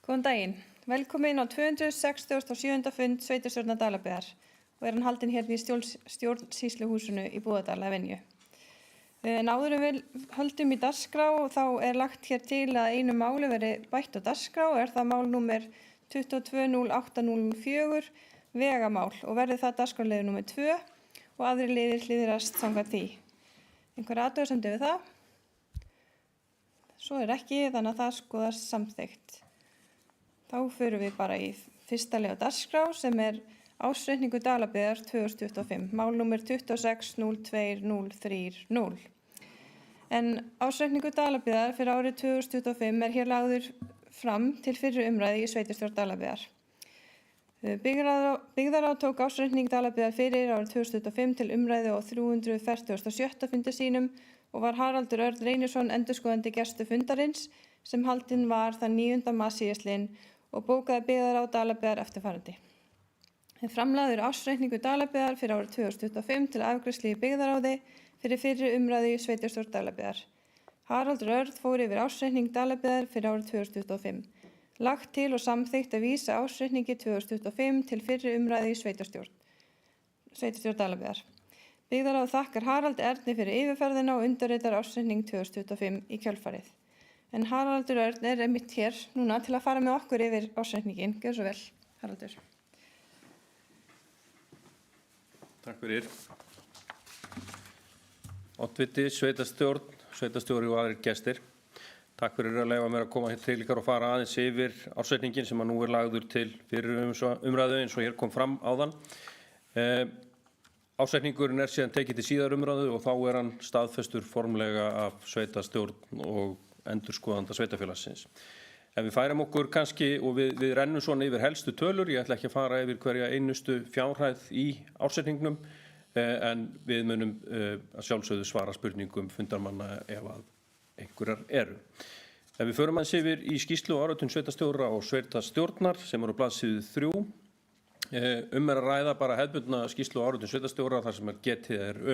Góðan daginn. Velkomin á 267. fund sveitarstjórnar Dalabyggðar og hann haldinn hérna í stjórnsýsluhúsinu í Búðardal að venju. En áður en við höldum í dagskrá þá lagt hér til að einu máli verði bætt á dagskrá og það mál númer 220804 vegamál og verði það dagskrárliður númer 2 og aðrir liðir hliðrast samkvæmt því. Einhver athugasemdir við það? Svo ekki, þannig að það skoðast samþykkt. Þá förum við bara í fyrsta lið á dagskrá sem ársreikningur Dalabyggðar 2025, mál númer 2602030. En ársreikningur Dalabyggðar fyrir árið 2025 hér lagður fram til fyrri umræðu í sveitarstjórn Dalabyggðar. Byggðarráð tók ársreikning Dalabyggðar fyrir árið 2025 til umræðu á 347. fundi sínum og var Haraldur Örn Reynisson endurskoðandi gestur fundarins sem haldinn var þann 9. mars síðastliðinn og bókaði Byggðarráð Dalabyggðar eftirfarandi. Framlagður ársreikningur Dalabyggðar fyrir árið 2025 til afgreiðslu í Byggðarráði fyrir fyrri umræðu í sveitarstjórn Dalabyggðar. Haraldur Örn fór yfir ársreikning Dalabyggðar fyrir árið 2025. Lagt til og samþykkt að vísa ársreikningi 2025 til fyrri umræðu í sveitarstjórn Dalabyggðar. Byggðarráð þakkar Haraldi Erni fyrir yfirferðina og undirritar ársreikning 2025 í kjölfarið. En Haraldur Örn einmitt hér núna til að fara með okkur yfir ársreikninginn. Gjörðu svo vel, Haraldur. Takk fyrir. Oddviti, sveitarstjóri og aðrir gestir. Takk fyrir að leyfa mér að koma hér til ykkar og fara aðeins yfir ársreikninginn sem nú lagður til fyrir umræðu eins og hér kom fram áðan. Ársreikningurinn síðan tekið til síðar umræðu og þá hann staðfestur formlega af sveitarstjórn og endurskoðanda sveitarfélagsins. En við færum okkur kannski og við rennum svona yfir helstu tölur. Ég ætla ekki að fara yfir hverja einustu fjárhæð í ársreikningnum en við munum að sjálfsögðu svara spurningum fundarmanna ef að einhverjar eru. En við förum aðeins yfir í skýrslu áritun sveitarstjóra og sveitarstjórnar sem á blaðsíðu 3. Að ræða bara hefðbundna skýrslu áritun sveitarstjóra þar sem getið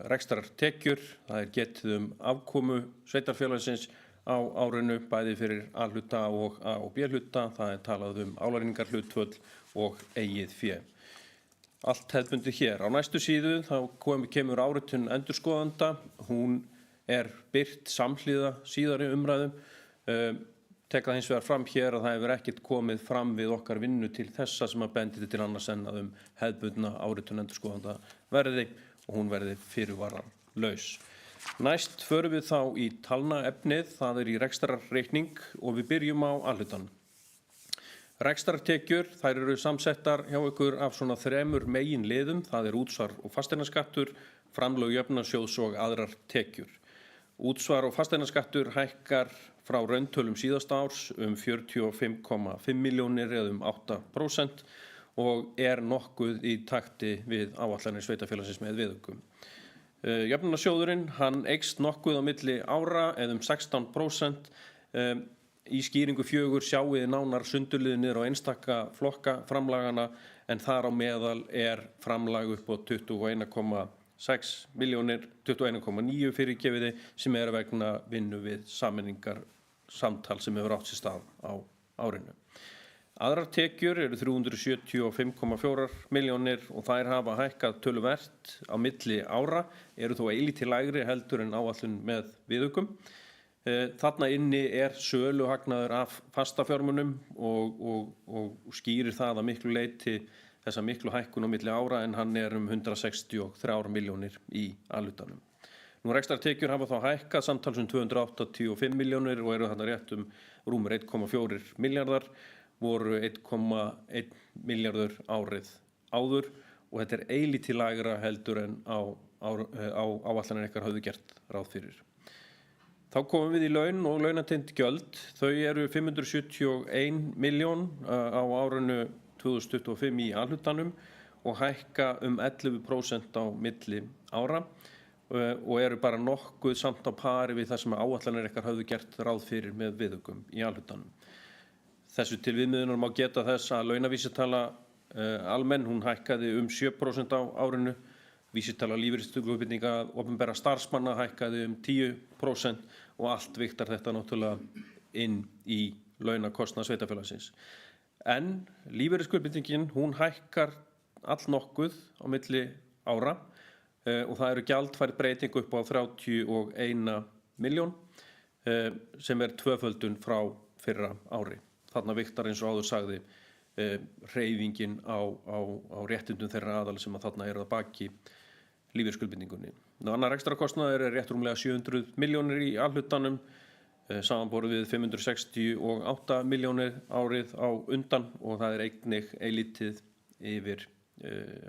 rekstrartekjur, það getið afkomu sveitarfélagsins á árinu bæði fyrir A-hluta og A- og B-hluta, það talað álagningarhlutföll og eigið fé. Allt hefðbundið hér. Á næstu síðu þá kemur áritun endurskoðanda, hún birt samhliða síðari umræðum. Tek það hins vegar fram hér að það hefur ekkert komið fram við okkar vinnu til þessa sem að bendi til annars en að hefðbundna áritun endurskoðanda verði og hún verði fyrirvaralaus. Næst förum við þá í talnaefnið, það í rekstrarreikning og við byrjum á A-hlutann. Rekstrartekjur, þær eru samsettar hjá ykkur af svona 3 meginliðum, það útsvar og fasteignaskattur, framlög jöfnunarsjóðs og aðrar tekjur. Útsvar og fasteignaskattur hækkar frá rauntölum síðasta árs 45,5 milljónir eða 8% og nokkuð í takti við áætlanir sveitarfélagsins með viðaukum. Jöfnunarsjóðurinn, hann eykst nokkuð á milli ára eða 16%. Í skýringu 4 sjáið nánar sundurliðið niður á einstaka flokka framlagana en þar á meðal framlag upp á 21,6 milljónir, 21,9 fyrirgefiði sem vegna vinnu við sameiningarsamtal sem hefur átt sér stað á árinu. Aðrar tekjur 375,4 milljónir og þær hafa hækkað töluvert á milli ára, þó eilítið lægri heldur en áætlun með viðaukum. Þarna inni söluhagnaður af fastafjármunum og skýrir það að miklu leyti þessa miklu hækkun á milli ára en hann 163 milljónir í A-hlutanum. Rekstrartekjur hafa þá hækkað samtals 285 milljónir og þarna rétt rúmur 1,4 milljarðar, voru 1,1 milljarður árið áður og þetta eilítið lægra heldur en á áætlanir ykkar höfðu gert ráð fyrir. Þá komum við í laun og launatengd gjöld. Þau 571 milljón á árinu 2025 í A-hlutanum og hækka 11% á milli ára og bara nokkuð samt á pari við það sem áætlanir ykkar höfðu gert ráð fyrir með viðaukum í A-hlutanum. Þessu til viðmiðunar má geta þess að launavísitala almenn, hún hækkaði 7% á árinu. Vísitala lífeyrisskuldbindinga opinberra starfsmanna hækkaði 10% og allt vigtar þetta náttúrulega inn í launakostnað sveitarfélagsins. En lífeyrisskuldbindingin, hún hækkar allnokkuð á milli ára og það eru gjaldfærð breyting upp á 31 milljón sem tvöföldun frá fyrra ári. Þarna vigtar eins og áður sagði hreyfingin á réttindum þeirra aðal sem að þarna eru að baki lífeyrisskuldbindingunni. Annar rekstrarkostnaður rétt rúmlega 700 milljónir í A-hlutanum, samanborið við 568 milljónir árið á undan og það einnig eilítið yfir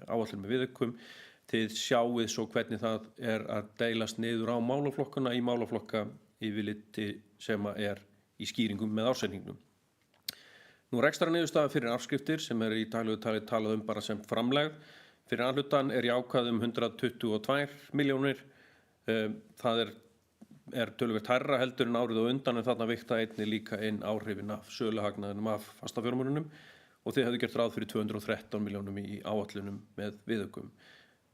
áætlun með viðaukum. Þið sjáið svo hvernig það að deilast niður á málaflokkana í málaflokka yfirliti sem í skýringum með ársreikningnum. Nú rekstrarniðurstaða fyrir afskriftir sem í daglegu tali talað bara sem framlegð. Fyrir A-hlutan jákvæð 122 milljónir. Það töluvert hærra heldur en árið á undan en þarna vigta einnig líka inn áhrifin af söluhagnaðinum af fastafjármununum og þið hefðu gert ráð fyrir 213 milljónum í áætlunum með viðaukum.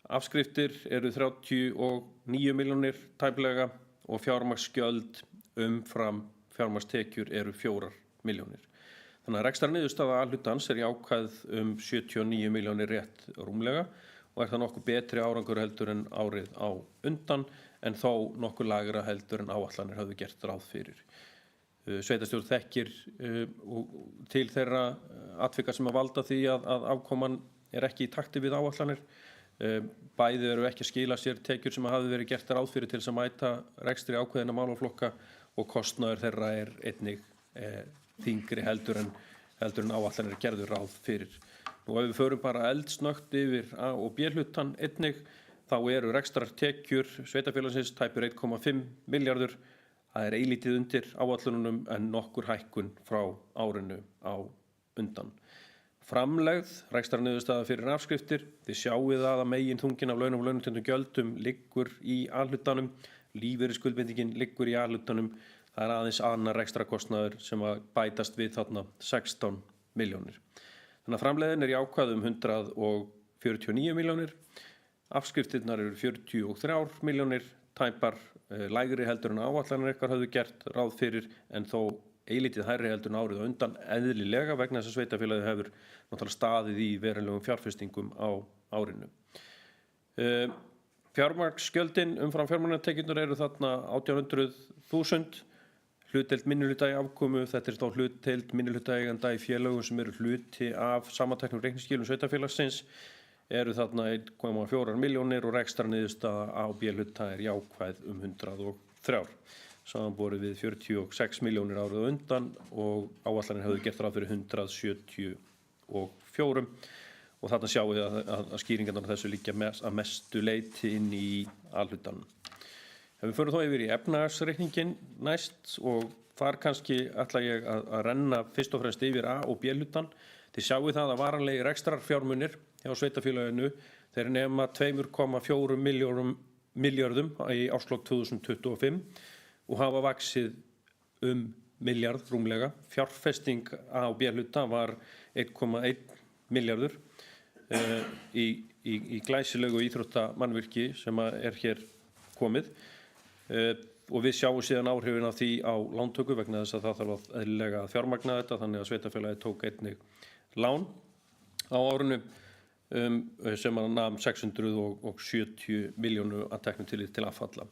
Afskriftir 39 milljónir tæplega og fjármagnsgjöld umfram fjármagnstekjur 4 milljónir. Þannig að rekstrarniðurstaða A-hlutans jákvæð 79 milljónir rétt rúmlega og það nokkuð betri árangur heldur en árið á undan en þó nokkuð lagra heldur en áætlanir höfðu gert ráð fyrir. Sveitarstjórn þekkir til þeirra atvika sem að valda því að afkoman ekki í takti við áætlanir. Bæði eru ekki að skila sér tekjur sem hafði verið gert ráð fyrir til þess að mæta rekstri ákveðinna málaflokka og kostnaður þeirra einnig þyngri heldur en áætlanir gerður ráð fyrir. Nú ef við förum bara eldsnöggt yfir A- og B-hlutan einnig, þá eru rekstrartekjur sveitarfélagsins tæpur 1,5 milljarður. Það eilítið undir áætlunum en nokkur hækkun frá árinu á undan. Framlegð, rekstrarniðurstaða fyrir afskriftir, þið sjáið að megin þungin af launum og launatengdum gjöldum liggur í A-hlutanum, lífeyrisskuldbindingin liggur í A-hlutanum. Það aðeins annar rekstrakostnaður sem að bætast við þarna 16 milljónir. Þannig að framleiðin jákvæð 149 milljónir, afskriftirnar 43 milljónir, tæpar lægri heldur en áætlanir ykkar höfðu gert ráð fyrir en þó eilítið hærri heldur en árið á undan eðlilega vegna þess að sveitarfélagið hefur náttúrulega staðið í verulegum fjárfestingum á árinu. Fjármagnsgjöldin umfram fjármagnstekjurnar þarna 1800.000. Hlutdeild minnihluta í afkomu, þetta þá hlutdeild minnihlutaeiganda í félögum sem hluti af samanteknum reikningsskilum sveitarfélagsins þarna 1,4 milljónir og rekstrarniðurstaða á B-hluta jákvæð 103. Samanborið við 46 milljónir árið á undan og áætlanir höfðu gert ráð fyrir 174 og þarna sjáum við að skýringarnar þessu liggja að mestu leyti inn í A-hlutanum. Ef við förum þá yfir í efnahagsreikningin næst og þar kannski ætla ég að renna fyrst og fremst yfir A- og B-hlutan. Þið sjáið það að varanlegir rekstrarfjármunir hjá sveitarfélaginu þeir nema 2,4 milljörðum í árslok 2025 og hafa vaxið milljarð rúmlega. Fjárfesting A- og B-hluta var 1,1 milljarður í glæsilegu íþróttamannvirki sem hér komið. Og við sjáum síðan áhrifin af því á lántöku vegna þess að það þarf eðlilega að fjármagna þetta þannig að sveitarfélagið tók einnig lán á árinu sem nam 670 milljónu að teknu til affalla.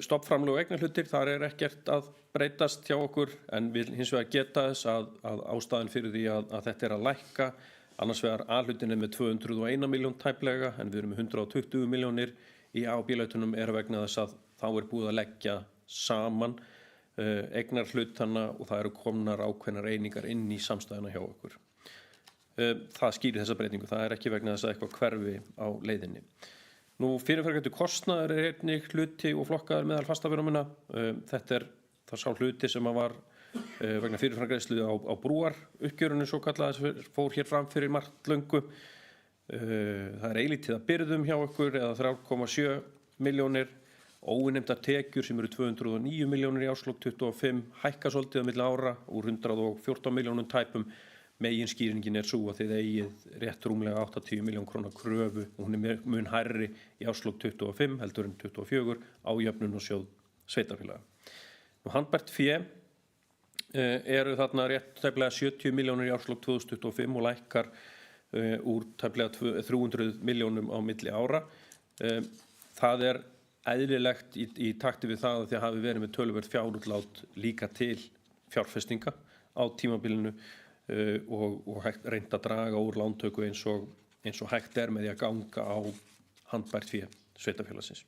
Stofnframlög og eignarhlutir, þar ekkert að breytast hjá okkur en við hins vegar geta þess að ástæðan fyrir því að þetta að lækka. Annars vegar A-hlutin með 201 milljón tæplega en við erum með 120 milljónir í A- og B-hlutunum vegna þess að þá búið að leggja saman eignarhlutana og það komnar ákveðnar einingar inn í samstæðuna hjá okkur. Það skýrir þessa breytingu, það ekki vegna þess að eitthvað hverfi á leiðinni. Nú fyrirferðargreiddur kostnaður einnig hluti og flokkaður meðal fastafjármuna. Þetta það sá hluti sem var vegna fyrirframgreiðslu á brúaruppgjörinu svo kallaði fór hér fram fyrir margt löngu. Það eilítið að byrðum hjá okkur eða 3,7 milljónir. Óinnheimtar tekjur sem 209 milljónir í árslok 25 hækka svolítið á milli ára úr 114 milljónum tæpum. Meginskýringin svo að þið eigið rétt rúmlega 80 milljón króna kröfu og hún mun hærri í árslok 25 heldur en 24 á jöfnunarsjóð sveitarfélaga. Handbært fé eru þarna rétt tæplega 70 milljónir í árslok 2025 og lækkar úr tæplega 300 milljónum á milli ára. Það eðlilegt í takti við það að því að hafi verið með töluvert fjárútlát líka til fjárfestinga á tímabilinu og reynt að draga úr lántöku eins og hægt með því að ganga á handbært fé sveitarfélagsins.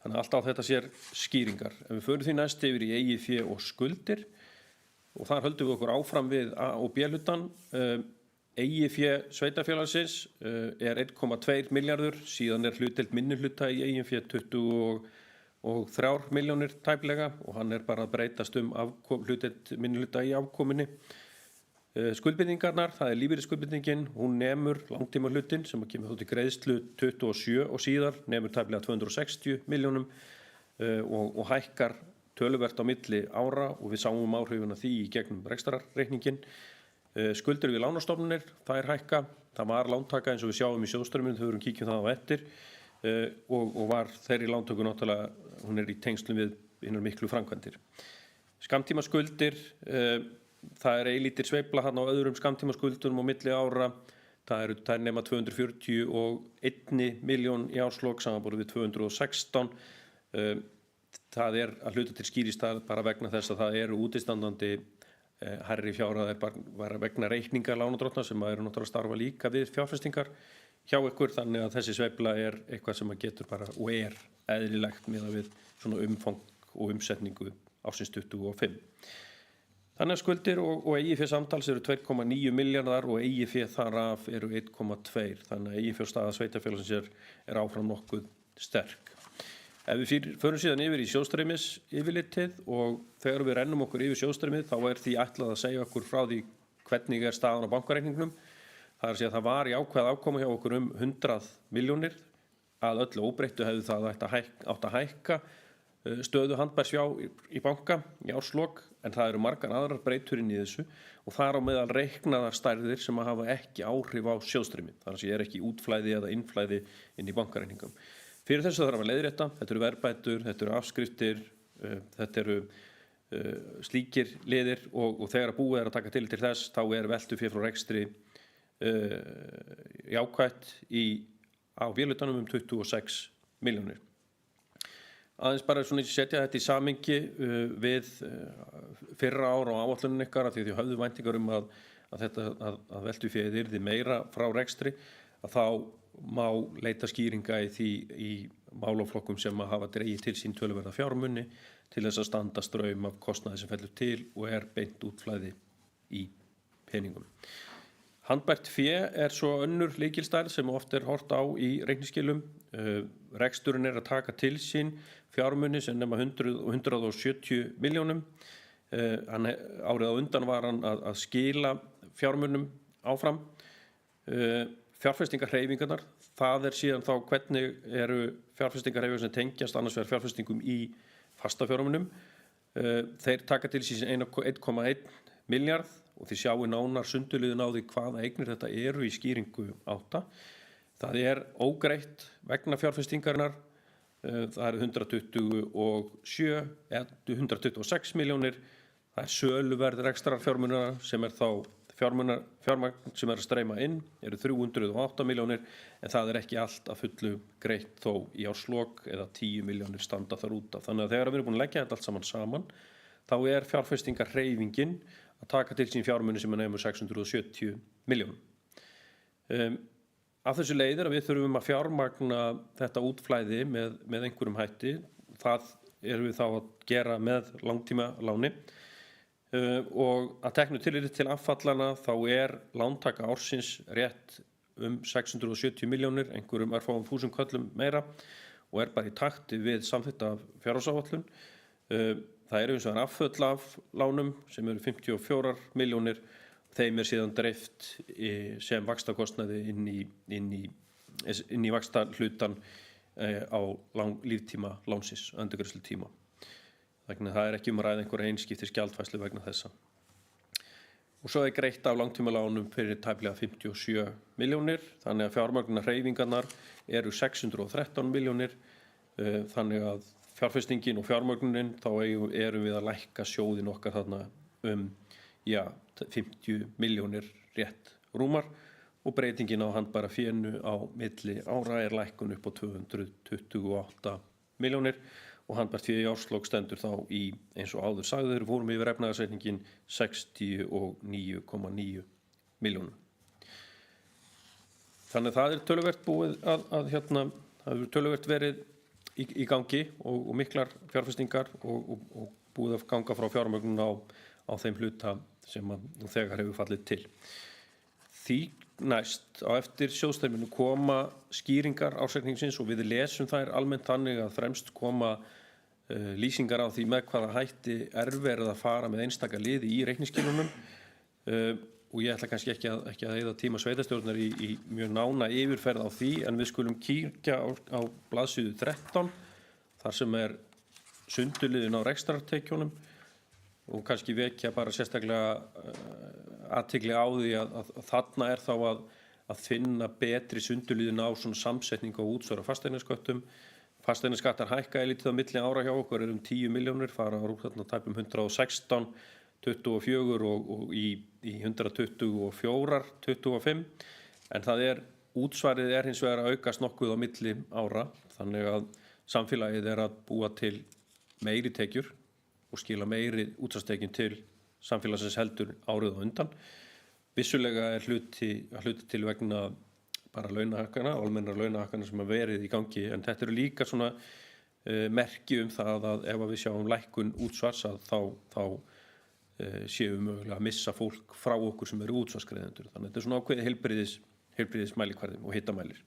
Þannig að allt á þetta sér skýringar. Ef við förum því næst yfir í eigið fé og skuldir og þar höldum við okkur áfram við A og B hlutan. Eigið fé sveitarfélagsins 1,2 milljarður, síðan hlutdeild minnihluta í eigin fé 23 milljónir tæplega og hann bara að breytast hlutdeild minnihluta í afkominni. Skuldbindingarnar, það lífeyrisskuldbindingin, hún nemur langtímahlutin sem kemur þó til greiðslu 27 og síðar nemur tæplega 260 milljónum og hækkar töluvert á milli ára og við sáum áhrifin af því í gegnum rekstrarreikningin. Skuldir við lánastofnanir, þær hækka. Það var lántaka eins og við sjáum í sjóðstrauminu, þau kíkjum það á eftir og var þeirri lántöku náttúrulega, hún í tengslum við hinar miklu framkvæmdir. Skammtímaskuldir, það eilítil sveifla þarna á öðrum skammtímaskuldum á milli ára. Það nema 241 milljón í árslok samanborið við 216. Það að hluta til skýrist það bara vegna þess að það eru útistandandi hærri fjárhæðir bara vegna reikninga lánardrottna sem eru náttúrulega að starfa líka við fjárfestingar hjá ykkur, þannig að þessi sveifla eitthvað sem getur bara og eðlilegt miðað við svona umfang og umsetningu ársins 25. Þannig að skuldir og eigið fé samtals eru 2,9 milljarðar og eigið fé þaraf eru 1,2. Þannig að eigið fjárstaða sveitarfélagsins áfram nokkuð sterk. Ef við förum síðan yfir í sjóðstreymis yfirlitið og þegar við rennum okkur yfir sjóðstreymið þá því ætlað að segja okkur frá því hvernig staðan á bankareikningnum. Það að segja að það var jákvæð afkoma hjá okkur 100 milljónir. Að öllu óbreyttu hefði það átt að hækka stöðu handbærsfjár í banka í árslok, en það eru margar aðrar breytur inn í þessu og þar á meðal reiknaðar stærðir sem hafa ekki áhrif á sjóðstreymið. Það að segja ekki útflæði eða innflæði inn í bankareikningum. Fyrir þessu þarf að leiðrétta, þetta eru verðbætur, þetta eru afskriftir, þetta eru slíkir liðir og þegar að búið að taka til þess þá veltufé frá rekstri jákvætt á vélutanum 26 milljónir. Aðeins bara svona setja þetta í samhengi við fyrra ár og áætlunin ykkar því þau höfðu væntingar að veltuféð yrði meira frá rekstri að þá má leita skýringa í því í málaflokkum sem hafa dregið til sín töluverða fjármuni til þess að standa straum af kostnaði sem fellur til og beint útflæði í peningum. Handbært fé svo önnur lykilstærð sem oft horft á í reikningsskilum. Reksturinn að taka til sín fjármuni sem nema 170 milljónum. Árið á undan var hann að skila fjármunum áfram. Fjárfestingarhreyfingarnar, það síðan þá hvernig eru fjárfestingarhreyfingar sem tengjast annars vegar fjárfestingum í fastafjármunum. Þeir taka til sín 1,1 milljarð og þið sjáu nánar sundurliðun á því hvaða eignir þetta eru í skýringu 8. Það ógreitt vegna fjárfestingarinnar, það eru 126 milljónir, það söluverð rekstrarfjármuna sem þá fjármagn sem að streyma inn eru 308 milljónir en það ekki allt að fullu greitt þó í árslok eða 10 milljónir standa þar út af. Þannig að þegar við erum búin að leggja þetta allt saman þá fjárfestingarhreyfingin að taka til sín fjármuni sem nemur 670 milljónum. Af þessu leiðir að við þurfum að fjármagna þetta útflæði með einhverjum hætti. Það við þá að gera með langtímaláni. Og að teknu tilliti til affallana þá lántaka ársins rétt 670 milljónir, einhverjum örfáum þúsund köllum meira og bara í takti við samþykkta fjárhagsáætlun. Það hins vegar afföll af lánum sem eru 54 milljónir, þeim síðan dreift sem vaxtakostnaði inn í vaxtahlutann á líftíma lánsins, endurgreiðslutíma. Þannig að það ekki að ræða einhverja einskiptis gjaldfærslu vegna þessa. Og svo greitt af langtímalánum fyrir tæplega 57 milljónir, þannig að fjármögnunarhreyfingarnar eru 613 milljónir, þannig að fjárfestingin og fjármögnunin, þá erum við að lækka sjóðin okkar þarna 50 milljónir rétt rúmar og breytingin á handbæra fénu á milli ára lækkun upp á 228 milljónir og handbært fé í árslok stendur þá í, eins og áður sagður, fórum yfir efnahagsreikningin 69,9 milljónum. Þannig það töluvert búið það hefur töluvert verið í gangi og miklar fjárfestingar og búið að ganga frá fjármögnun á þeim hluta sem nú þegar hefur fallið til. Því næst á eftir sjóðstreyminu koma skýringar ársreikningsins og við lesum þær almennt þannig að fremst koma lýsingar á því með hvaða hætti verið að fara með einstaka liði í reikningsskilunum og ég ætla kannski ekki að eyða tíma sveitarstjórnar í mjög nána yfirferð á því en við skulum kíkja á blaðsíðu 13 þar sem sundurliðun á rekstrartekjunum og kannski vekja bara sérstaklega athygli á því að þarna þá að finna betri sundurliðun á svona samsetningu á útsvar og fasteignaskattum. Fasteignaskattar hækka lítið á milli ára hjá okkur 10 milljónir, fara úr þarna tæpum 116, 24 og í 124, 25 en það útsvarið hins vegar að aukast nokkuð á milli ára þannig að samfélagið að búa til meiri tekjur og skila meiri útsvarstekjum til samfélagsins heldur árið á undan. Vissulega hluti til vegna bara launahækkana, almennra launahækkana sem verið í gangi en þetta líka svona merki það að ef við sjáum lækkun útsvars að þá séum við mögulega að missa fólk frá okkur sem útsvarsgreiðendur. Þannig þetta svona ákveðið heilbrigðismælikvarði og hittamælir.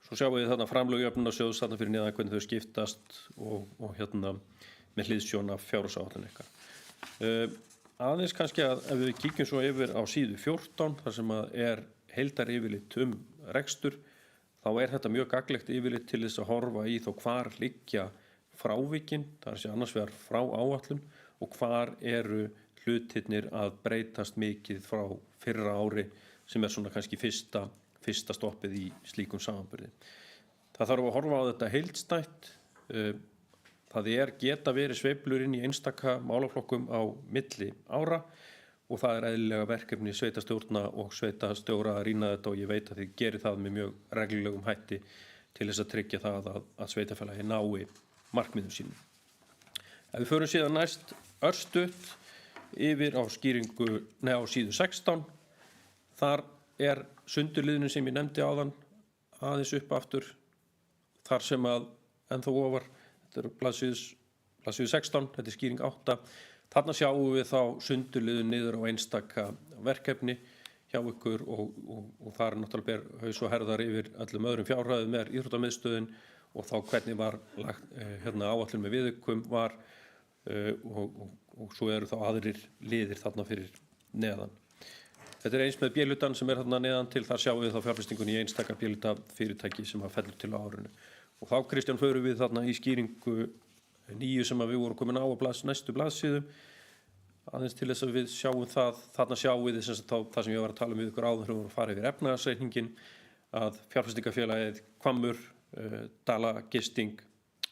Svo sjáum við þarna framlög jöfnunarsjóðs þarna fyrir neðan hvernig þau skiptast og með hliðsjón af fjárhagsáætlun ykkar. Aðeins kannski að ef við kíkjum svo yfir á síðu 14 þar sem heildaryfirlit rekstur þá þetta mjög gagnlegt yfirlit til þess að horfa í þá hvar liggja frávikin, það sé annars vegar frá áætlun og hvar hlutirnir að breytast mikið frá fyrra ári sem svona kannski fyrsta stoppið í slíkum samanburði. Það þarf að horfa á þetta heildstætt. Það geta verið sveiflur inn í einstaka málaflokkum á milli ára og það eðlilega verkefni sveitarstjórna og sveitarstjóra að rýna þetta og ég veit að þið gerir það með mjög reglulegum hætti til þess að tryggja það að sveitarfélagi nái markmiðum sínum. Ef við förum síðan næst örstutt yfir á á síðu 16, þar sundurliðunin sem ég nefndi áðan aðeins upp aftur, þar sem ennþá ofar, þetta blaðsíðu 16, þetta skýring 8, þarna sjáum við þá sundurliðun niður á einstaka verkefni hjá ykkur og þar náttúrulega ber haus og herðar yfir öllum öðrum fjárhæðum íþróttamiðstöðin og þá hvernig var lagt, áætlun með viðaukum var og svo þá aðrir liðir þarna fyrir neðan. Þetta eins með B-hlutann sem þarna neðan til, þar sjáum við þá fjárfestingunni í einstaka B-hluta fyrirtæki sem fellur til á árinu. Og þá, Kristján, förum við þarna í skýringu 9 sem við vorum komin á næstu blaðsíðu, aðeins til þess að við sjáum það, þarna sjáum við það sem ég var að tala við ykkur áður þegar við vorum að fara yfir efnahagsreikningin, að fjárfestingafélagið Hvammur, Dala Gisting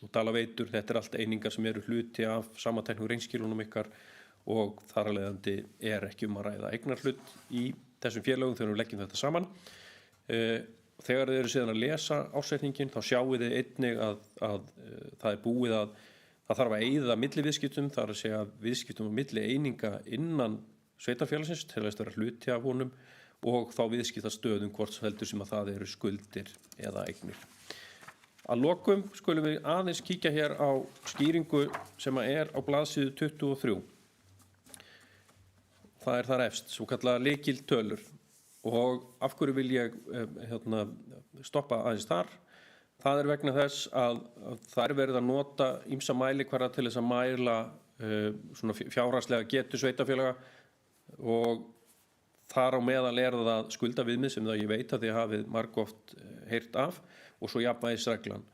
og Dala Veitur, þetta allt einingar sem hluti af samantekningu reikningsskilunum ykkar og þar af leiðandi ekki að ræða eignarhlut í þessum félögum þegar við leggjum þetta saman. Þegar þið eru síðan að lesa ársreikningin þá sjáum þið einnig að það búið að það þarf að eyða milliviðskiptum, það að segja viðskiptum á milli eininga innan sveitarfélagsins til að vera hluti af honum og þá viðskiptastöðum hvort heldur sem að það eru skuldir eða eignir. Að lokum skulum við aðeins kíkja hér á skýringu sem á blaðsíðu 23. Það þar efst, svo kallað lykiltölur og af hverju vil ég stoppa aðeins þar. Það vegna þess að það verið að nota ýmsa mælikvarða til þess að mæla svona fjárhagslega getu sveitarfélaga og þar á meðal það skuldaviðmið sem ég veit að þið hafið margoft heyrt af og svo jafnvægisreglan.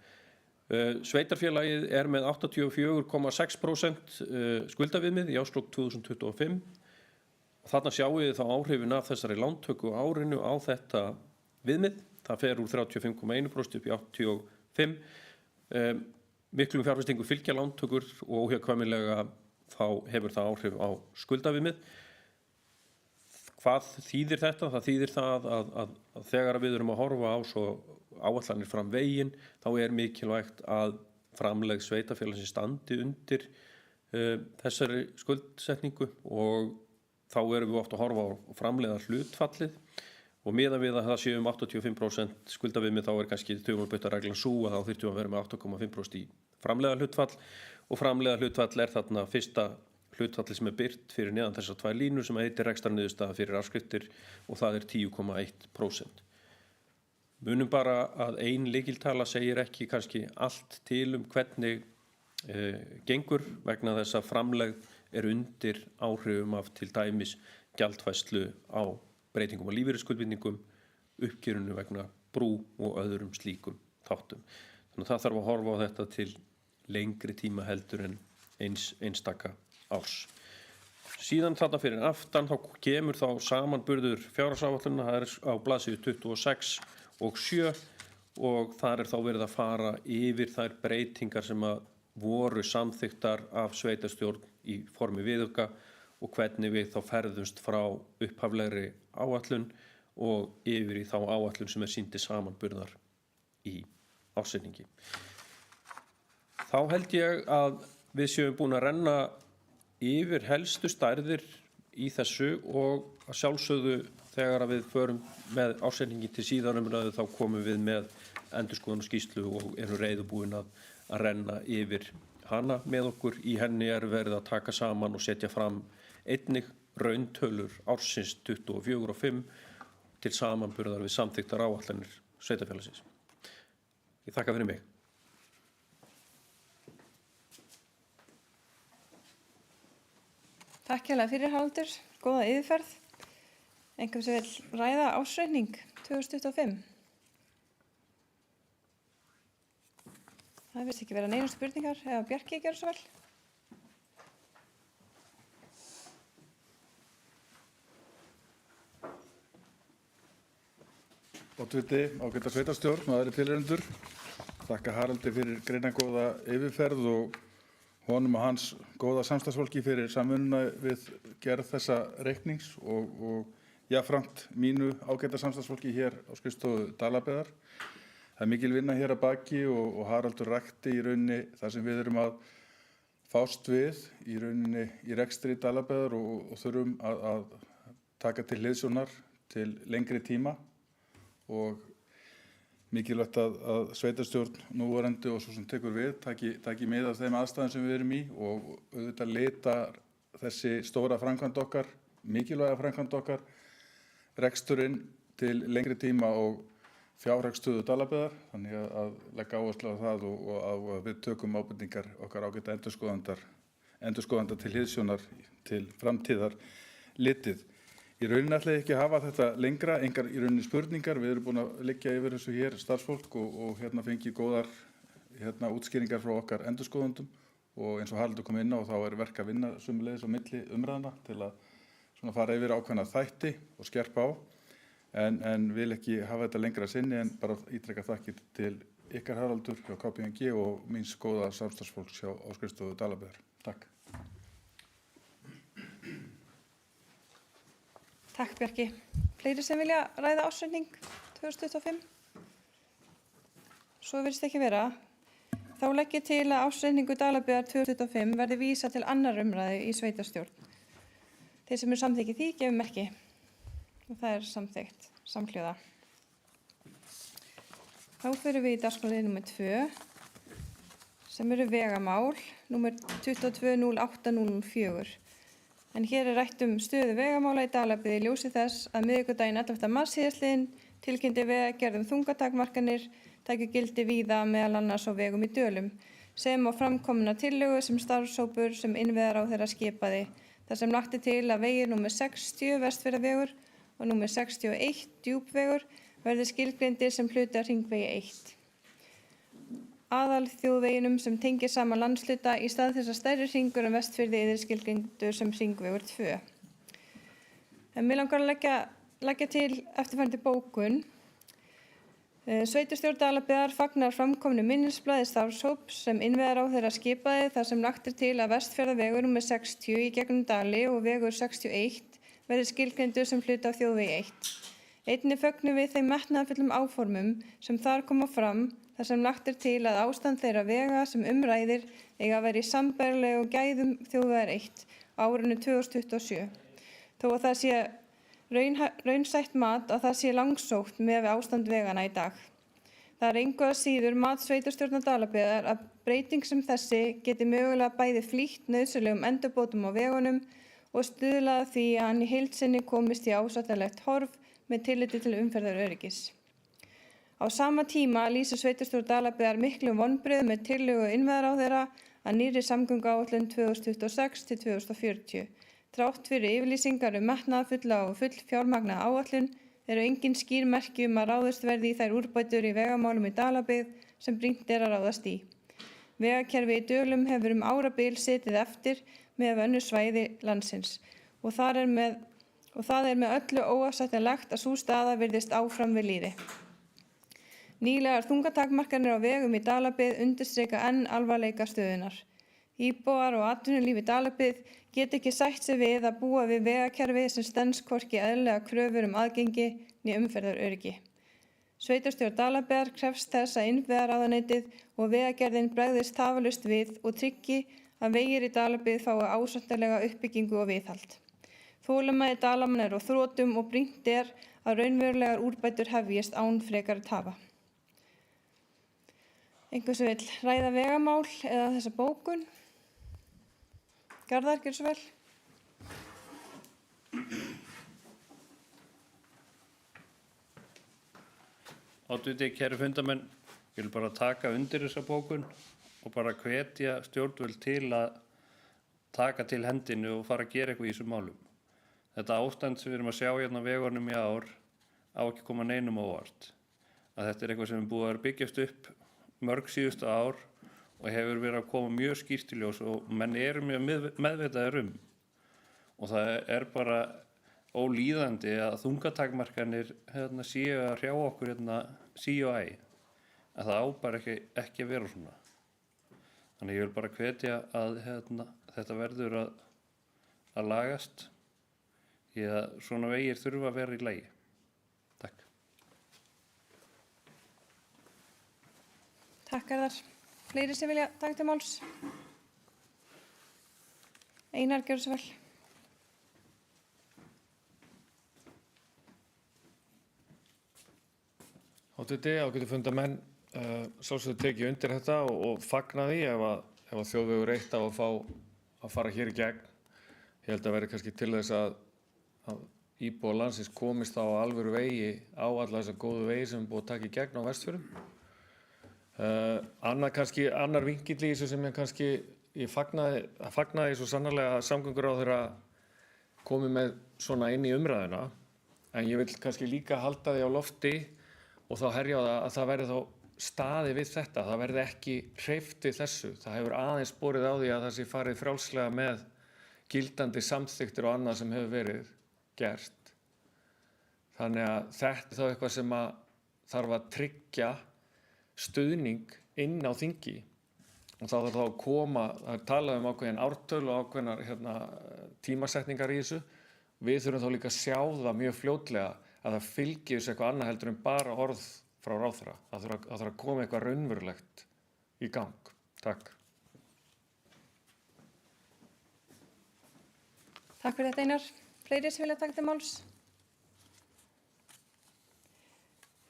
Sveitarfélagið með 84,6% skuldaviðmið í árslok 2025 og þarna sjáum við þá áhrifin af þessari lántöku árinu á þetta viðmið. Það fer úr 35,1% upp í 85%. Miklum fjárfestingu fylgja lántökur og óhjákvæmilega þá hefur það áhrif á skuldaviðmið. Hvað þýðir þetta? Það þýðir það að þegar við erum að horfa á svo áætlanir fram veginn, þá mikilvægt að framlegð sveitarfélagsins standi undir þessari skuldsetningu og þá erum við oft að horfa á framleiða hlutfallið og miðað við að það séu 85% skuldaviðmið, þá kannski þjóðarbúttareglan sú að þá þyrftum að vera með 8,5% í framleiða hlutfall og framleiða hlutfall þarna fyrsta hlutfalli sem birt fyrir neðan þessar tvær línur sem heitir rekstrarniðurstaða fyrir afskriftir og það 10,1%. Munum bara að ein lykiltala segir ekki kannski allt til hvernig gengur vegna þess að framlegð undir áhrifum af til dæmis gjaldfærslu á breytingum og lífeyrisskuldbindingum, uppgjörinu vegna brú og öðrum slíkum þáttum. Þannig að það þarf að horfa á þetta til lengri tíma heldur en einstaka árs. Síðan þarna fyrir aftan þá kemur þá samanburður fjárhagsáætlunar, það á blaðsíðu 26 og 7 og þar þá verið að fara yfir þær breytingar sem að voru samþykktar af sveitarstjórn í formi viðauka og hvernig við þá ferðumst frá upphaflegri áætlun og yfir í þá áætlun sem sýnd til samanburðar í ársreikningi. Þá held ég að við séum búin að renna yfir helstu stærðir í þessu og að sjálfsögðu þegar við förum með ársreikningin til síðar umræðu þá komum við með endurskoðun og skýrslu og erum reiðubúin að renna yfir hana með okkur. Í henni verið að taka saman og setja fram einnig rauntölur ársins 24 og 5 til samanburðar við samþykktar áætlanir sveitarfélagsins. Ég þakka fyrir mig. Takk hérlega fyrir Haraldur, góða yfirferð. Einhver sem vill ræða ársreikning 2025? Það virðist ekki vera neinum spurningar ef Bjarki gjörðu svo vel. Oddviti, ágæta sveitarstjórn og aðrir tilheyrendur. Þakka Haraldi fyrir greinargóða yfirferð og honum og hans góða samstarfsfólki fyrir samvinnuna við gerð þessa reiknings og jafnframt mínu ágæta samstarfsfólki hér á skrifstofu Dalabyggðar. Það mikil vinna hér að baki og Haraldur rakti í rauninni það sem við erum að fást við í rauninni í rekstri Dalabyggðar og þurfum að taka til hliðsjónar til lengri tíma og mikilvægt að sveitarstjórn núverandi og svo sem tekur við taki mið af þeim aðstæðum sem við erum í og auðvitað leitar þessi stóra framkvæmd okkar, mikilvæga framkvæmd okkar, reksturinn til lengri tíma og fjárhagsstöðu Dalabyggðar, þannig að leggja áherslu á það og að við tökum ábendingar okkar ágæta endurskoðanda til hliðsjónar til framtíðar litið. Í rauninni ætla ég ekki að hafa þetta lengra, engar í rauninni spurningar. Við erum búin að liggja yfir þessu hér starfsfólk og fengið góðar útskýringar frá okkar endurskoðendum og eins og Haraldur kom inn á þá verk að vinna sömuleiðis á milli umræðna til að fara yfir ákveðna þætti og skerpa á en vil ekki hafa þetta lengra sinni en bara ítreka þakkir til ykkar Haraldur hjá KPMG og míns góða samstarfsfólks hjá skrifstofu Dalabyggðar. Takk. Takk Bjarki. Fleiri sem vilja ræða ársreikning 2025? Svo virðist ekki vera. Þá legg ég til að ársreikningu Dalabyggðar 2025 verði vísað til annar umræðu í sveitarstjórn. Þeir sem eru samþykkið því gefum merki og það samþykkt samhljóða. Þá förum við í dagskrárlið númer 2 sem eru vegamál númer 220804. En hér rætt stöðu vegamála í Dalabyggð í ljósi þess að miðvikudaginn 11. mars síðastliðinn tilkynnti Vegagerðin þungatakmarkanir tækju gildi víða meðal annars á vegum í Dölum sem á framkomna tillögu sem starfshópur sem innviðaráðherra skipaði þar sem lagt til að vegir númer 60 Vestfjarðavegur og númer 61 Djúpvegur verði skilgreindir sem hluti af hringvegi 1. Aðalþjóðveginum sem tengir saman landshluta í stað þess að stærri hringur Vestfirði yrði skilgreindur sem hringvegur 2. En mig langar að leggja til eftirfarandi bókun. Sveitarstjórn Dalabyggðar fagnar framkomnu minnisblaði starfshóps sem innviðaráðherra skipaði þar sem lagt til að Vestfjarðavegur nr. 60 í gegnum Dali og vegur 61 verði skilgreindur sem hluti af þjóðvegi 1. Einnig fögnum við þeim metnaðarfullum áformum sem þar koma fram þar sem lagt til að ástand þeirra vega sem ræðir eiga að vera í sambærilegum gæðum þjóðvegar 1 á árinu 2027. Þó að það sé raunsætt mat að það sé langsótt með ástand vegana í dag. Það engu að síður mat sveitarstjórnar Dalabyggðar að breyting sem þessi geti mögulega bæði flýtt nauðsynlegum endurbótum á vegunum og stuðlað að því að hann í heild sinni komist í ásættanlegt horf með tilliti til umferðaröryggis. Á sama tíma lýsir sveitarstjórn Dalabyggðar miklum vonbrigðum með tillögu innviðaráðherra að nýrri samgönguáætlun 2026 til 2040. Þrátt fyrir yfirlýsingar metnaðarfulla og fullfjármagnaða áætlun eru engin skýr merki að ráðist verði í þær úrbætur í vegamálum í Dalabyggð sem brýnt að ráðast í. Vegakerfi í Dölum hefur árabil setið eftir með önnur svæði landsins og það er með öllu óásættanlegt að sú staða virðist áfram við lýði. Nýlegar þungatakmarkanir á vegum í Dalabyggð undirstrika enn alvarleika stöðunnar. Íbúar og atvinnulíf í Dalabyggð geta ekki sætt sig við að búa við vegakerfi sem stenst hvorki eðlilega kröfur aðgengi né umferðaröryggi. Sveitarstjórn Dalabyggðar krefst þess að innviðaráðuneytið og Vegagerðin bregðist tafarlaust við og tryggi að vegir í Dalabyggð fái ásættanlega uppbyggingu og viðhald. Þolinmæði Dalamanna er á þrotum og brýnt að raunverulegar úrbætur hefjist án frekari tafa. Einhver sem vill ræða vegamál eða þessa bókun? Garðar, gjörðu svo vel. Oddviti, kæru fundarmenn, ég vil bara taka undir þessa bókun og bara hvetja stjórnvöld til að taka til hendinu og fara að gera eitthvað í þessum málum. Þetta ástand sem við erum að sjá hérna á vegunum í ár á ekki koma neinum á óvart. Að þetta er eitthvað sem er búið að byggjast upp mörg síðustu ár og hefur verið að koma mjög skýrt í ljós og menn eru mjög meðvitaðir og það er bara ólíðandi að þungatakmarkanir séu að hrjá okkur sí og æ, að það á bara ekki að vera svona. Þannig ég vil bara hvetja að þetta verður að lagast því að svona vegir þurfa að vera í lagi. Takk. Takk, Garðar. Fleiri sem vilja taka til máls? Einar, gjörðu svo vel. Oddviti, ágætu fundarmenn, sjálfsögðu tekið undir þetta og fagna því ef að þjóðvegur 1 á að fara hér í gegn. Ég held að verði kannski til þess að íbúar landsins komist á alvöru vegi á alla þessa góðu vegi sem er búið að taka í gegn á Vestfjörðum. Annar vinkill í þessu sem ég fagnaði svo sannarlega að samgönguráðherra komi með svona inn í umræðuna, en ég vil kannski líka halda því á lofti og þá herja á það að það verði þá staðið við þetta, það verði ekki hreyft við þessu. Það hefur aðeins borið á því að það sé farið frjálslega með gildandi samþykktir og annað sem hefur verið gert. Þannig að þetta er þá eitthvað sem að þarf að tryggja stuðning inn á þingi og þá þarf þá að koma, það er talað ákveðin ártöl og ákveðnar tímasetningar í þessu. Við þurfum þá líka að sjá það mjög fljótlega að það fylgir þessu eitthvað annað heldur en bara orð frá ráðherra. Það þarf að koma eitthvað raunverulegt í gang. Takk. Takk fyrir þetta, Einar. Fleiri sem vilja taka til máls?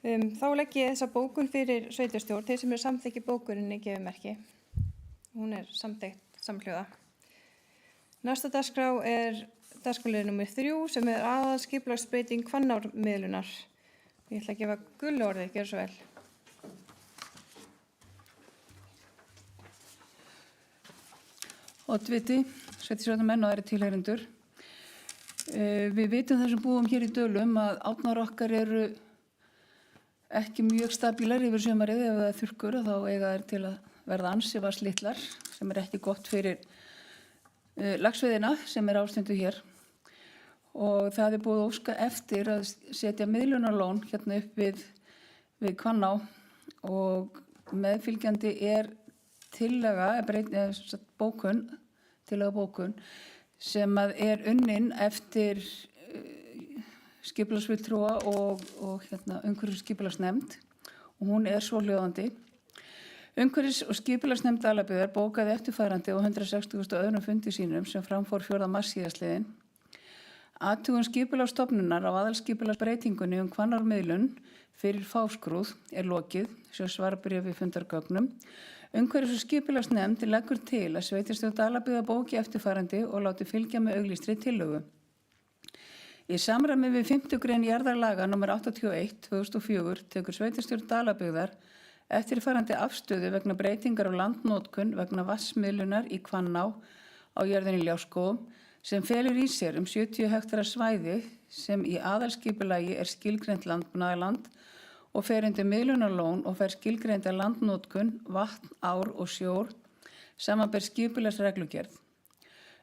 Þá legg ég þessa bókun fyrir sveitarstjórn. Þeir sem eru samþykki bókuninni gefið merki. Hún er samþykkt samhljóða. Næsta dagskrá er dagskrárliður númer 3 sem er aðalskipulagsbreyting Hvannármiðlunar. Ég ætla að gefa Gullu orðið, gjörðu svo vel. Oddviti, sveitarstjórnarmenn og aðrir tilheyrendur. Við vitum þessum búum hér í Dölum að árnar okkar eru ekki mjög stabílar yfir sumarið. Ef það er þurrkur þá eiga þær til að verða ansi vatnslitlar sem er ekki gott fyrir laxveiðina sem er ástundu hér. Og það er búið að óska eftir að setja miðlunarlón hérna upp við við Hvanná og meðfylgjandi er tillaga bókun sem að er unnin eftir skipulagsfulltrúa og umhverfisskipulagsnefnd og hún er svohljóðandi. Umhverfis- og skipulagsnefnd Dalabyggðar bókaði eftirfarandi á 162. fundi sínum sem framfór 4. mars síðastliðinn. Athugun skipulagsstofnunar á aðalskipulagsbreytingunni Hvannármiðlun fyrir Fáskrúð er lokið, sem svarbréfi fundargögnum. Umhverfis- og skipulagsnefnd leggur til að sveitarstjórn Dalabyggðar bóki eftirfarandi og láti fylgja með auglýstri tillögu. Í samræmi við 5. grein jarðarlaga nr. 81/2004 tekur sveitarstjórn Dalabyggðar eftirfarandi afstöðu vegna breytingar á landnotkun vegna vatnsmiðlunar í Hvanná á jörðinni Ljárskógum sem felur í sér 70 hektara svæði sem í aðalskipulagi er skilgreint landbúnaðarland og fer undir miðlunarlón og fer skilgreinda landnotkun, vatn, ár og sjór samanber skipulagsreglugerð.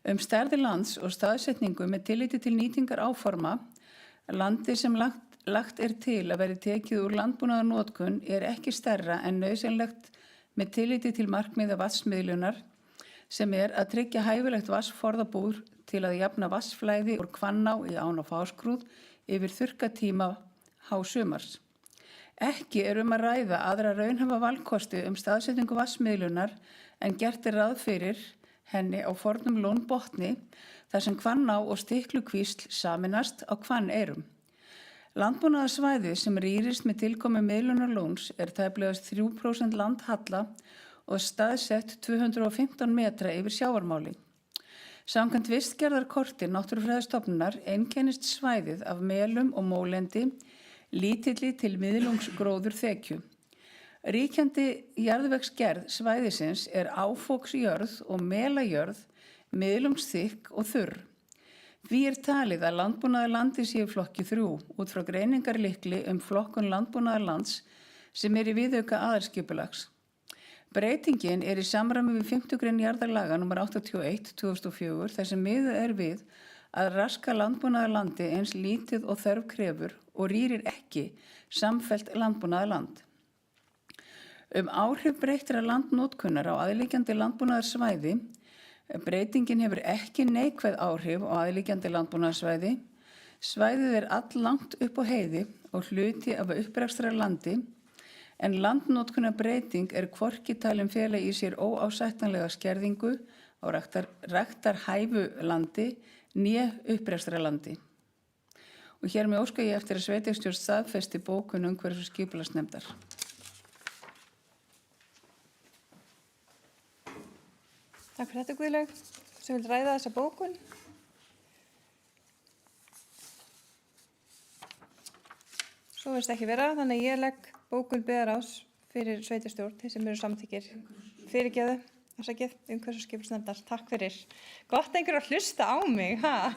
Stærðir lands og staðsetningu með tilliti til nýtingar áforma, landi sem lagt er til að veri tekið úr landbúnaðarnotkun er ekki stærra en nauðsynlegt með tilliti til markmiða vatnsmiðlunar sem er að tryggja hæfilegt vatnsforðabúr til að jafna vatnsflæði úr Hvanná í ána Fáskrúð yfir þurrkatíma hásumars. Ekki er að ræða aðra raunhæfa valkosti staðsetningu vatnsmiðlunar en gert er ráð fyrir henni á fornum lónbotni þar sem Hvanná og Stiklukvísl saminast á Hvanneyrum. Landbúnaðarsvæði sem rýrist með tilkomi miðlunarlóns er tæplegast 3% landhalla og staðsett 215 metra yfir sjávarmáli. Samkvæmt vistgerðarkorti Náttúrufræðistofnunar einkennist svæðið af melum og mólendi, lítilli til miðlungsgróður þekju. Ríkjandi jarðvegsgerð svæðisins er áfoksjörð og melajörð, miðlungsþykk og þurr. Því talið að landbúnaðarlandi sé í flokki 3 út frá greiningarlykli flokkun landbúnaðarlands sem er í viðauka aðalskipulags. Breytingin er í samræmi við 5. grein jarðarlaga nr. 81/2004 þar sem miðað er við að raska landbúnaðarlandi eins lítið og þörf krefur og rýrir ekki samfellt landbúnaðarland. Áhrif breyttra landnotkunar á aðliggjandi landbúnaðarsvæði. Breytingin hefur ekki neikvæð áhrif á aðliggjandi landbúnaðarsvæði. Svæðið er alllangt upp á heiði og hluti af upprækstra landi en landnotkunarbreyting er hvorki talin fela í sér óásættanlega skerðingu á ræktarhæfu landi né upprækstra landi. Og hér með óska ég eftir að sveitarstjórn staðfesti bókun umhverfis- og skipulagsnefndar. Takk fyrir þetta, Guðlaug. Sem vil ræða þessa bókun. Svo verðist ekki vera, þannig að ég legg bókun byggðarráðs fyrir sveitarstjórn, þeir sem eru samþykkir fyrirgeðu, afsakið, umhverfis- og skipulagsnefndar. Takk fyrir. Gott einhver að hlusta á mig, ha?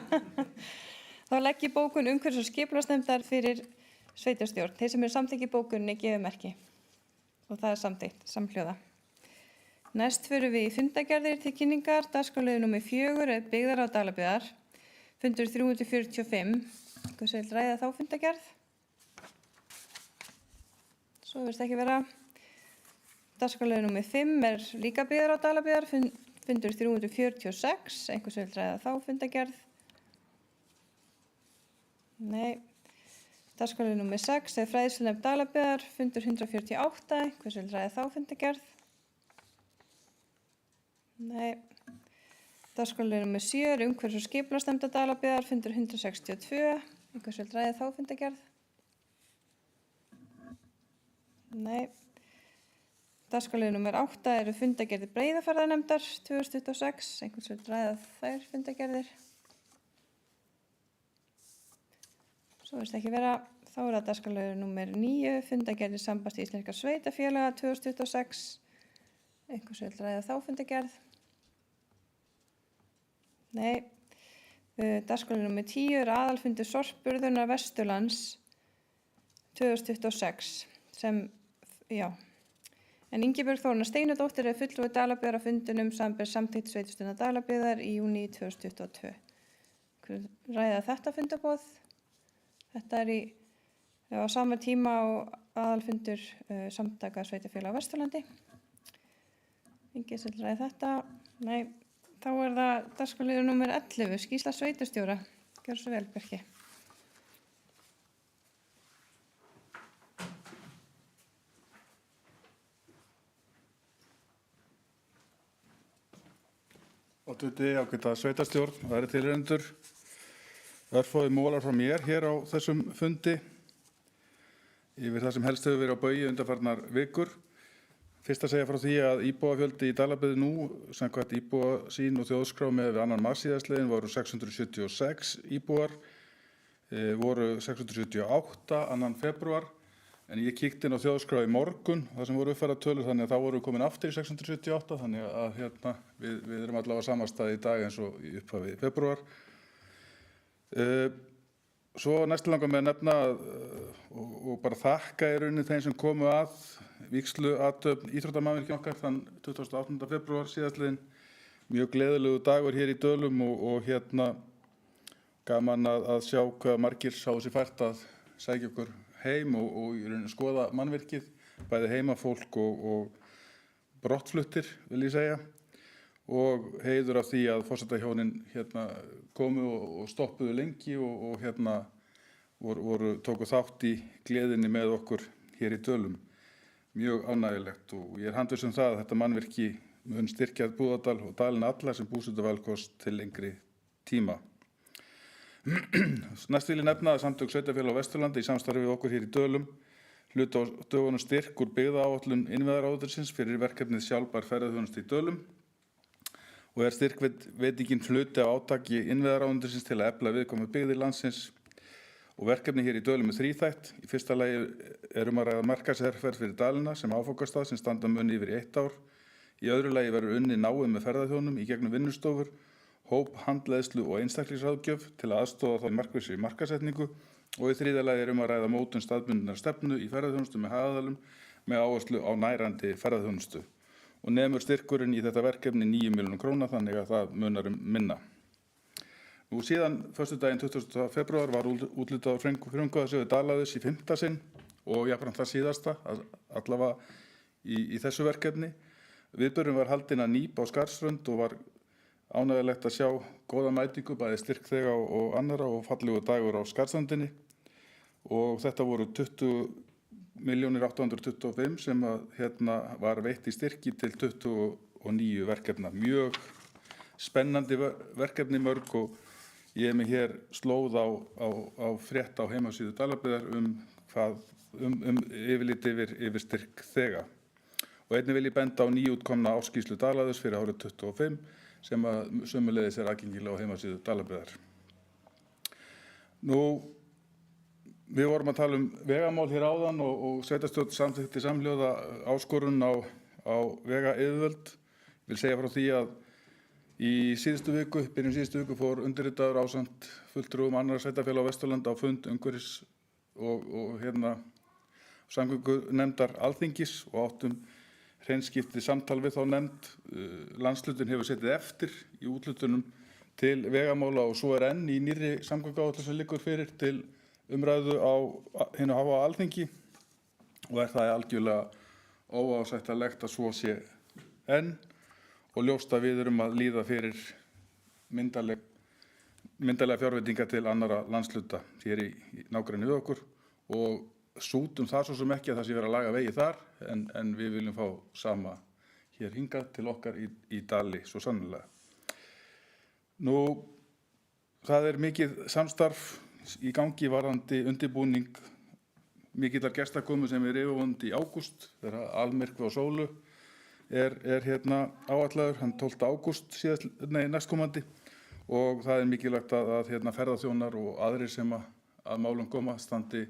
Þá legg ég bókun umhverfis- og skipulagsnefndar fyrir sveitarstjórn. Þeir sem eru samþykkir bókunni gefið merki. Og það er samþykkt, samhljóða. Næst förum við í fundagerðir til kynningar. Dagskrárliður nr. 4 er byggðarráð Dalabyggðar. Fundur 345. Hvað vil ræða þá fundagerð? Svo verðist ekki vera. Dagskrárliður nr. 5 er líka byggðarráð Dalabyggðar. Fundur 346. Einhvers vil ræða þá fundagerð? Nei. Dagskrárliður nr. 6 er fræðslunefnd Dalabyggðar. Fundur 148. Einhvers vil ræða þá fundagerð? Nei. Dagskrárliður nr. 7 er umhverfis- og skipulagsnefndar Dalabyggðar. Fundur 162. Einhvers vil ræða þá fundagerð? Nei. Dagskrárliður nr. 8 eru fundagerðir Breiðafjarðarnefndar 2026. Einhvers vil ræða þær fundagerðir? Svo verðist ekki vera. Þá er það dagskrárliður nr. 9, fundagerðir Sambands íslenskra sveitarfélaga 2026. Einhvers vil ræða þá fundagerð? Nei. Dagskrárliður nr. 10 er aðalfundur Sorpurðunar Vesturlands 2026 sem, já. En Ingibjörg Þórunn Steinadóttir er fulltrúi Dalabyggðar á fundinum samanber samþykkt sveitarstjórnar Dalabyggðar í júní 2022. Ræða þetta fundarboð. Þetta er í á sama tíma og aðalfundur samtaka sveitarfélaga á Vesturlandi. Enginn sem ræði þetta. Nei, þá það dagskrárliður númer 11, skýrsla sveitarstjóra. Gjörðu svo vel, Bjarki. Oddviti, ágæta sveitarstjórn, væri tilheyrendur. Örfáir mólar frá mér hér á þessum fundi yfir það sem helst hefur verið á baugi undanfarnar vikur. Fyrst að segja frá því að íbúafjöldi í Dalabyggð nú, samkvæmt íbúasýn og þjóðskrá með við 2. mars síðastliðinn voru 676 íbúar, voru 678 2. febrúar, en ég kíkti inn á þjóðskrá í morgun, það sem voru uppfærðar tölur, þannig að þá voru komin aftur í 678, þannig að við erum allavega á sama stað í dag eins og í upphafi febrúar. Svo næstu langar með að nefna og bara þakka í rauninni þeim sem komu að vígsluathöfn íþróttamannvirkja okkar þann 28. febrúar síðastliðinn. Mjög gleðilegu dagur hér í Dölum og gaman að sjá hvað margir sáu sér fært að sækja okkur heim og í rauninni skoða mannvirkið, bæði heimafólk og brottfluttir vil ég segja. Og heiður af því að forsetahjónin komu og stoppuðu lengi og tóku þátt í gleðinni með okkur hér í Dölum. Mjög ánægjulegt og ég handviss það að þetta mannvirki mun styrkja Búðardal og dalina alla sem búsetuvalkost til lengri tíma. Næst vil ég nefna að Samtök sveitarfélaga á Vesturlandi í samstarfi við okkur hér í Dölum hlutu á dögunum styrk úr byggðaáætlun innviðaráðuneytisins fyrir verkefnið sjálfbær ferðaþjónusta í Dölum. Og styrkveitingin hluti af átaki innviðaráðuneytisins til að efla viðkomu byggðir landsins og verkefni hér í Dölum þríþætt. Í fyrsta lagi að ræða markaðsherferð fyrir dalina sem áfangastað sem standa mun yfir í 1 ár. Í öðru lagi verður unnið náið með ferðaþjónum í gegnum vinnustofur, hóp, handleiðslu og einstaklingsráðgjöf til að aðstoða þá í markvissri markaðssetningu og í þriðja lagi að ræða mótun staðbundinnar stefnu í ferðaþjónustu með hagaðalum með áherslu á nærandi ferðaþjónustu. Og nemur styrkurinn í þetta verkefni 9 milljónum króna þannig að það munar minna. Nú síðan föstudaginn 20. febrúar var úthlutað frumkvæðasjóði Dalaðis í 5. sinn og jafnframt það síðasta allavega í þessu verkefni. Viðburðurinn var haldinn að Nýp á Skarðsströnd og var ánægjulegt að sjá góða mætingu bæði styrkþega og annarra og fallegu dagur á Skarðsströndinni og þetta voru 20.825 sem var veitt í styrki til 29 verkefna. Mjög spennandi verkefni mörg og ég með hér slóð á frétt á heimasíðu Dalabyggðar yfirlit yfir styrkþega. Og einnig vil ég benda á nýútkomna ársskýrslu Dalaðis fyrir árið 25 sem sömuleiðis aðgengileg á heimasíðu Dalabyggðar. Nú, við vorum að tala vegamál hér áðan og sveitarstjórn samþykkti samhljóða áskorun á vegayfirvöld. Ég vil segja frá því að í byrjun síðustu viku fór undirritaður ásamt fulltrúum annarra sveitarfélaga á Vesturlandi á fund umhverfis- og samgöngunefndar Alþingis og áttum hreinskiptið samtal við þá nefnd. Landshlutinn hefur setið eftir í úthlutunum til vegamála og svo enn í nýrri samgönguáætlun sem liggur fyrir til umræðu á hinu háa Alþingi og það algjörlega óásættanlegt að svo sé enn og ljóst að við erum að líða fyrir myndarlega fjárveitingar til annarra landshluta hér í nágrenni við okkur og sútum það svo sem ekki að það sé verið að laga vegi þar en við viljum fá sama hér hingað til okkar í Dali svo sannarlega. Nú, það mikið samstarf í gangi varðandi undirbúning mikillar gestakomu sem yfirvofandi í ágúst þegar almyrkvi á sólu áætlaður, hann 12. ágúst næstkomandi og það mikilvægt að ferðaþjónar og aðrir sem að málum koma standi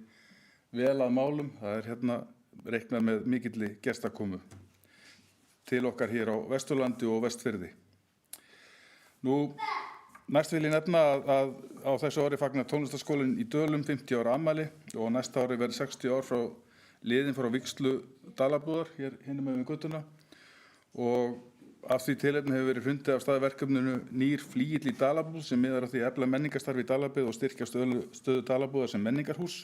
vel að málum. Það reiknað með mikilli gestakomu til okkar hér á Vesturlandi og Vestfirði. Nú, næst vil ég nefna að á þessu ári fagnar tónlistarskólinn í Dölum 50 ára afmæli og næsta ári verður 60 ár liðin frá vígslu Dalabúðar hér hinum megin við götuna og af því tilefni hefur verið hrundið af stað verkefninu Nýr flygill í Dalabúð sem miðar að því að efla menningarstarf í Dalabyggð og styrkja stöðu Dalabúðar sem menningarhús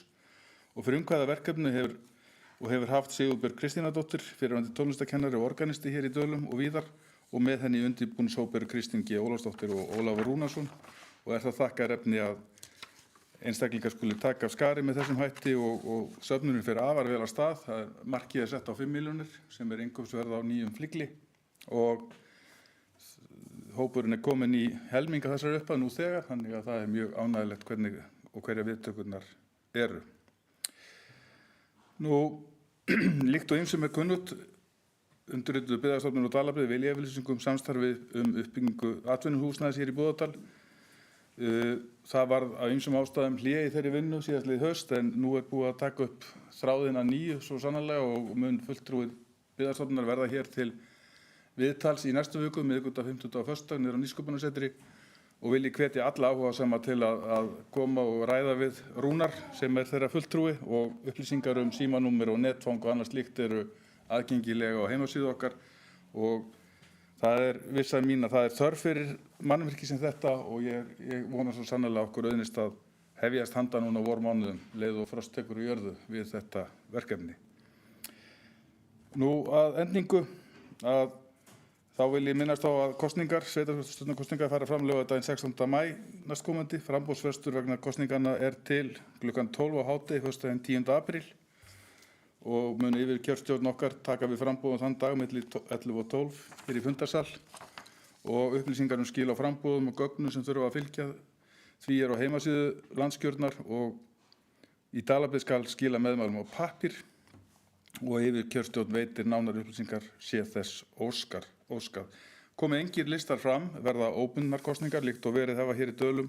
og frumkvæða verkefni hefur haft Sigurbjörg Kristínadóttir, fyrrverandi tónlistarkennari og organisti hér í Dölum og víðar, og með henni í undirbúningshóp eru Kristín G. Ólafsdóttir og Ólafur Rúnarsson, og það þakkarefni að einstaklingar skuli taka af skari með þessum hætti og söfnunin fer afar vel af stað. Það markið sett á 5 milljónir sem innkaupsverð á nýjum flygli og hópurinn komin í helminga þessari upphæð nú þegar, þannig að það mjög ánægilegt hvernig og hverja viðtökurnar eru. Nú, líkt og ýmsum kunnugt, undirrituðu Byggðastofnun og Dalabyggð viljayfirlýsingu samstarfi uppbyggingu atvinnuhúsnæðis hér í Búðardal. Það varð af ýmsum ástæðum hlé í þeirri vinnu síðastliðið haust, en nú búið að taka upp þráðinn að nýju svo sannarlega og mun fulltrúi Byggðastofnunar verða hér til viðtals í næstu viku, miðvikudag, fimmtudag og föstudag niður á Nýsköpunarsetri, og vil ég hvetja alla áhugasama til að koma og ræða við Rúnar sem þeirra fulltrúi, og upplýsingar símanúmer og netfang og annað slíkt eru aðgengilega á heimasíðu okkar, og það vissar mín að það þörf fyrir mannvirki sem þetta, og ég vona svo sannarlega okkur auðnist að hefjast handa núna á vormánuðum leið og frost tekur í jörðu við þetta verkefni. Nú að endingu þá vil ég minnast á að sveitarstjórnarkosningar fara fram laugardaginn 16. maí næstkomandi. Framboðsfrestur vegna kosninganna til klukkan 12 á hádegi föstudaginn 10. apríl, og mun yfirkjörstjórn okkar taka við framboðum þann dag milli 11 og 12 hér í fundarsal, og upplýsingar skil á framboðum og gögnum sem þurfa að fylgja því á heimasíðu landskjörnar, og í Dalabyggð skal skila meðmælum á pappír, og yfirkjörstjórn veitir nánar upplýsingar sé þess óskað. Komi engir listar fram verða óbundnar kosningar líkt og verið hafa hér í Dölum.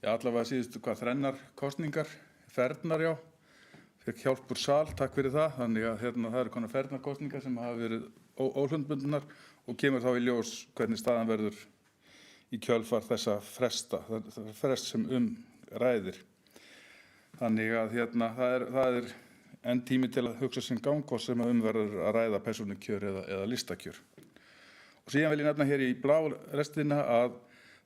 Allavega síðustu 3 kosningar, fernar já. Fekk hjálp úr sal, takk fyrir það. Þannig að það eru konar fernar kosningar sem hafa verið óhlutbundnar, og kemur þá í ljós hvernig staðan verður í kjölfar þessa frest sem ræðir. Þannig að það enn tími til að hugsa sinn gang og sem verður að ræða persónukjör eða listakjör. Og síðan vil ég nefna hér í restina að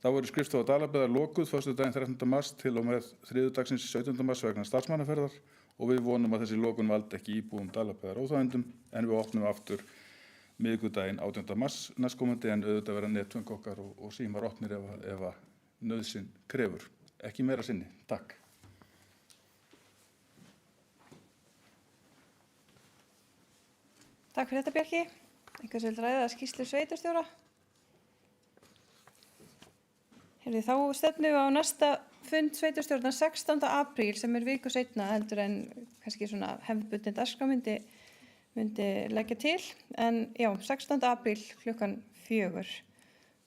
þá eru skrifstofa Dalabyggðar lokuð föstudaginn 13. mars til og með þriðjudagsins 17. mars vegna starfsmannaferðar, og við vonum að þessi lokun valdi ekki íbúum Dalabyggðar óþægindum, en við opnum aftur miðvikudaginn 18. mars næstkomandi, en auðvitað verða netföng okkar og símar opnir ef nauðsyn krefur. Ekki meira sinni. Takk. Takk fyrir þetta, Bjarki. Einhver sem vil ræða skýrslu sveitarstjóra? Þá stefnum við á næsta fund sveitarstjórnar 16. apríl, sem viku seinna heldur en kannski svona hefðbundin dagskrá myndi leggja til. En já, 16. apríl klukkan 4.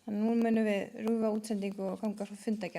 Þannig nú munum við rúfa útsendingu og ganga frá fundagerð.